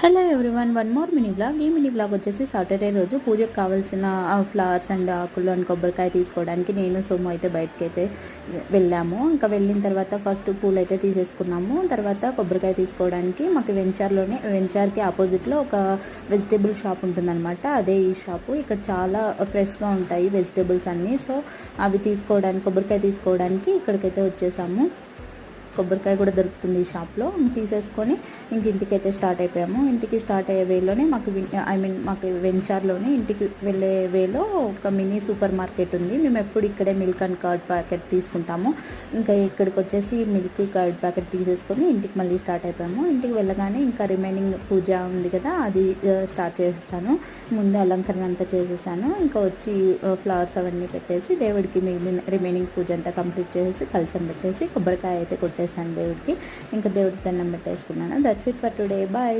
Hello everyone, one more mini blog. ఈ mini blog వచ్చేసి Saturday రోజు పూజకు కావాల్సిన ఫ్లవర్స్ అండ్ ఆకులు అండ్ కొబ్బరికాయ తీసుకోవడానికి నేను సోము అయితే బయటకి అయితే వెళ్ళాము. ఇంకా వెళ్ళిన తర్వాత ఫస్ట్ పూలు అయితే తీసేసుకున్నాము. తర్వాత కొబ్బరికాయ తీసుకోవడానికి మాకు వెంచార్కి ఆపోజిట్లో ఒక వెజిటేబుల్ షాప్ ఉంటుందన్నమాట. అదే ఈ షాపు. ఇక్కడ చాలా ఫ్రెష్గా ఉంటాయి వెజిటేబుల్స్ అన్నీ. సో అవి తీసుకోవడానికి, కొబ్బరికాయ తీసుకోవడానికి ఇక్కడికైతే వచ్చేసాము. కొబ్బరికాయ కూడా దొరుకుతుంది ఈ షాప్లో. తీసేసుకొని ఇంటికైతే స్టార్ట్ అయిపోయాము. ఇంటికి స్టార్ట్ అయ్యే వేలోనే మాకు వెంచార్లోనే ఇంటికి వెళ్ళే వేలో ఒక మినీ సూపర్ మార్కెట్ ఉంది. మేము ఎప్పుడు ఇక్కడే మిల్క్ అండ్ కర్డ్ ప్యాకెట్ తీసుకుంటాము. ఇంకా ఇక్కడికి వచ్చేసి మిల్క్ కర్డ్ ప్యాకెట్ తీసేసుకొని ఇంటికి మళ్ళీ స్టార్ట్ అయిపోయాము. ఇంటికి వెళ్ళగానే ఇంకా రిమైనింగ్ పూజ ఉంది కదా, అది స్టార్ట్ చేసేస్తాను. ముందు అలంకరణ అంతా చేసేసాను. ఇంకా వచ్చి ఫ్లవర్స్ అవన్నీ పెట్టేసి దేవుడికి మిగిలిన రిమైనింగ్ పూజ అంతా కంప్లీట్ చేసేసి కలసం పెట్టేసి కొబ్బరికాయ అయితే కొట్టేసాను దేవుడికి. ఇంకా దేవుడికి దండం పెట్టేసుకున్నాను. That's it for today. Bye.